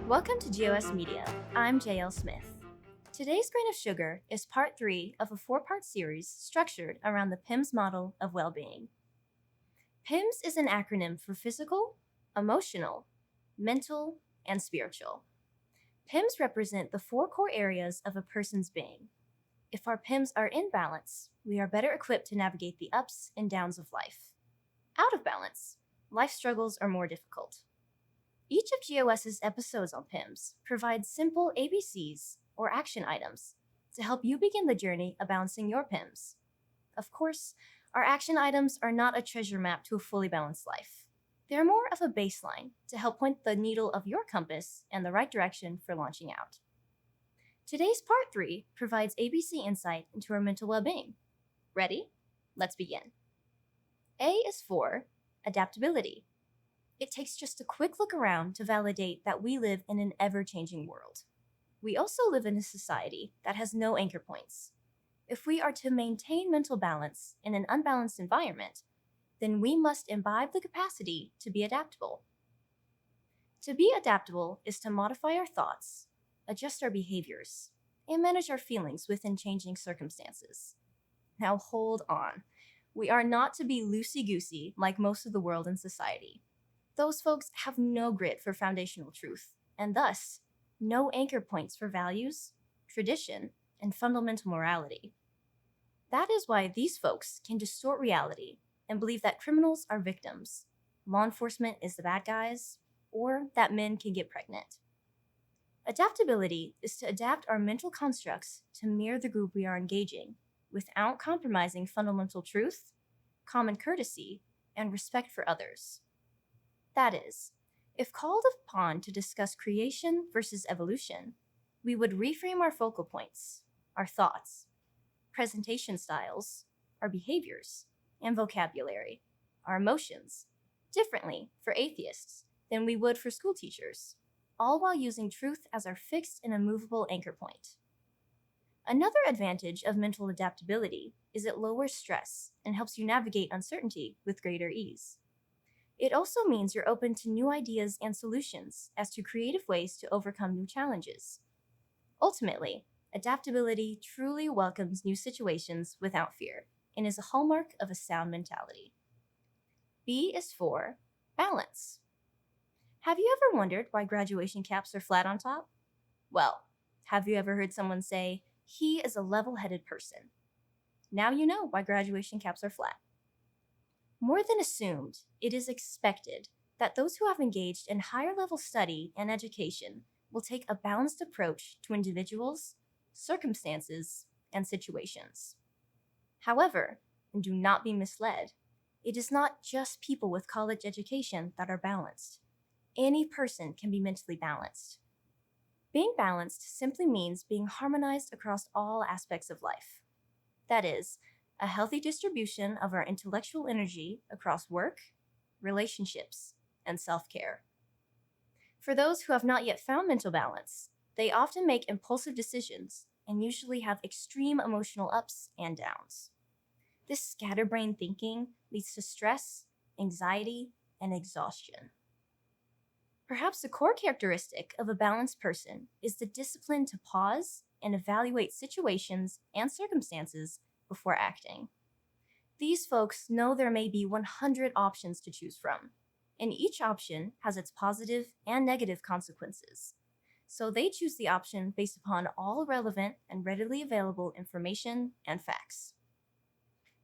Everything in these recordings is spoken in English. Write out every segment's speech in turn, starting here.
Welcome to GOS Media. I'm JL Smith. Today's Grain of Sugar is part 3 of a 4-part series structured around the PEMS model of well-being. PEMS is an acronym for physical, emotional, mental, and spiritual. PEMS represent the 4 core areas of a person's being. If our PEMS are in balance, we are better equipped to navigate the ups and downs of life. Out of balance, life struggles are more difficult. Each of GOS's episodes on PEMS provides simple ABCs or action items to help you begin the journey of balancing your PEMS. Of course, our action items are not a treasure map to a fully balanced life. They're more of a baseline to help point the needle of your compass in the right direction for launching out. Today's part 3 provides ABC insight into our mental well-being. Ready? Let's begin. A is for adaptability. It takes just a quick look around to validate that we live in an ever-changing world. We also live in a society that has no anchor points. If we are to maintain mental balance in an unbalanced environment, then we must imbibe the capacity to be adaptable. To be adaptable is to modify our thoughts, adjust our behaviors, and manage our feelings within changing circumstances. Now hold on. We are not to be loosey-goosey like most of the world and society. Those folks have no grit for foundational truth, and thus, no anchor points for values, tradition, and fundamental morality. That is why these folks can distort reality and believe that criminals are victims, law enforcement is the bad guys, or that men can get pregnant. Adaptability is to adapt our mental constructs to mirror the group we are engaging, without compromising fundamental truth, common courtesy, and respect for others. That is, if called upon to discuss creation versus evolution, we would reframe our focal points, our thoughts, presentation styles, our behaviors, and vocabulary, our emotions, differently for atheists than we would for school teachers, all while using truth as our fixed and immovable anchor point. Another advantage of mental adaptability is it lowers stress and helps you navigate uncertainty with greater ease. It also means you're open to new ideas and solutions as to creative ways to overcome new challenges. Ultimately, adaptability truly welcomes new situations without fear and is a hallmark of a sound mentality. B is for balance. Have you ever wondered why graduation caps are flat on top? Well, have you ever heard someone say, "He is a level-headed person"? Now you know why graduation caps are flat. More than assumed, it is expected that those who have engaged in higher-level study and education will take a balanced approach to individuals, circumstances, and situations. However, and do not be misled, it is not just people with college education that are balanced. Any person can be mentally balanced. Being balanced simply means being harmonized across all aspects of life. That is, a healthy distribution of our intellectual energy across work, relationships, and self-care. For those who have not yet found mental balance, they often make impulsive decisions and usually have extreme emotional ups and downs. This scatterbrained thinking leads to stress, anxiety, and exhaustion. Perhaps a core characteristic of a balanced person is the discipline to pause and evaluate situations and circumstances before acting. These folks know there may be 100 options to choose from, and each option has its positive and negative consequences. So they choose the option based upon all relevant and readily available information and facts.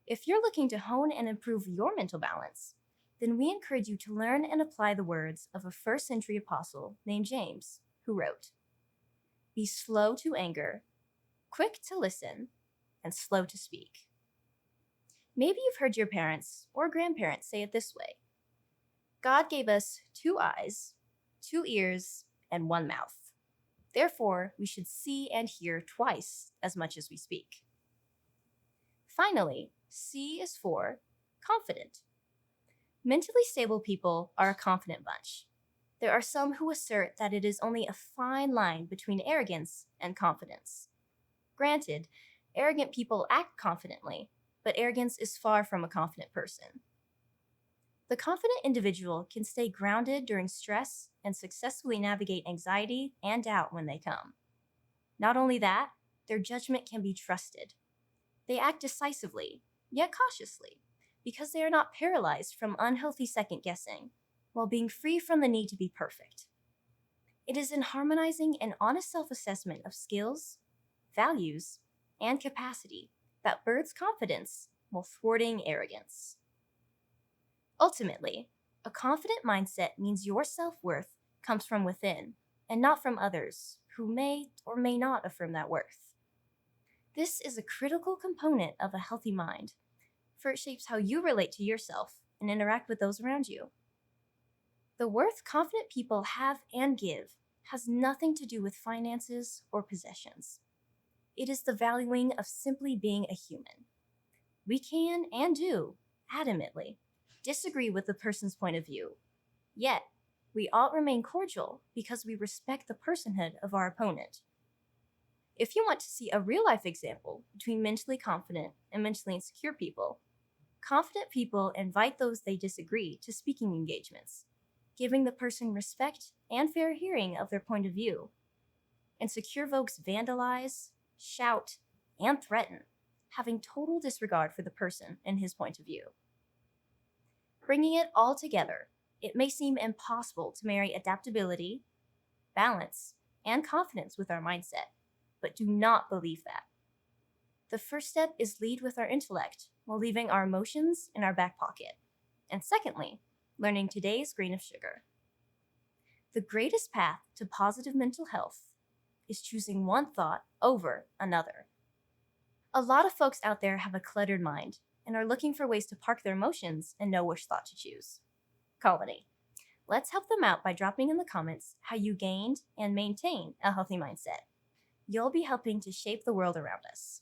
If you're looking to hone and improve your mental balance, then we encourage you to learn and apply the words of a first-century apostle named James, who wrote, "Be slow to anger, quick to listen, and slow to speak." Maybe you've heard your parents or grandparents say it this way: God gave us 2 eyes, 2 ears, and 1 mouth. Therefore, we should see and hear twice as much as we speak. Finally, C is for confident. Mentally stable people are a confident bunch. There are some who assert that it is only a fine line between arrogance and confidence. Granted, arrogant people act confidently, but arrogance is far from a confident person. The confident individual can stay grounded during stress and successfully navigate anxiety and doubt when they come. Not only that, their judgment can be trusted. They act decisively, yet cautiously, because they are not paralyzed from unhealthy second guessing, while being free from the need to be perfect. It is in harmonizing an honest self-assessment of skills, values, and capacity that births confidence while thwarting arrogance. Ultimately, a confident mindset means your self-worth comes from within and not from others who may or may not affirm that worth. This is a critical component of a healthy mind, for it shapes how you relate to yourself and interact with those around you. The worth confident people have and give has nothing to do with finances or possessions. It is the valuing of simply being a human. We can and do, adamantly, disagree with the person's point of view. Yet, we all remain cordial because we respect the personhood of our opponent. If you want to see a real-life example between mentally confident and mentally insecure people, confident people invite those they disagree to speaking engagements, giving the person respect and fair hearing of their point of view. Insecure folks vandalize, shout, and threaten, having total disregard for the person and his point of view. Bringing it all together, it may seem impossible to marry adaptability, balance, and confidence with our mindset, but do not believe that. The first step is lead with our intellect while leaving our emotions in our back pocket. And secondly, learning today's grain of sugar. The greatest path to positive mental health is choosing one thought over another. A lot of folks out there have a cluttered mind and are looking for ways to park their emotions and know which thought to choose. Colony. Let's help them out by dropping in the comments how you gained and maintain a healthy mindset. You'll be helping to shape the world around us.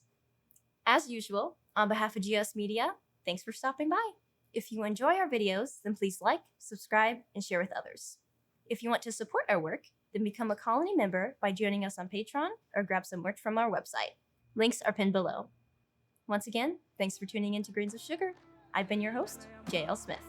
As usual, on behalf of GS Media, thanks for stopping by. If you enjoy our videos, then please like, subscribe, and share with others. If you want to support our work, then become a Colony member by joining us on Patreon or grab some merch from our website. Links are pinned below. Once again, thanks for tuning in to Grains of Sugar. I've been your host, JL Smith.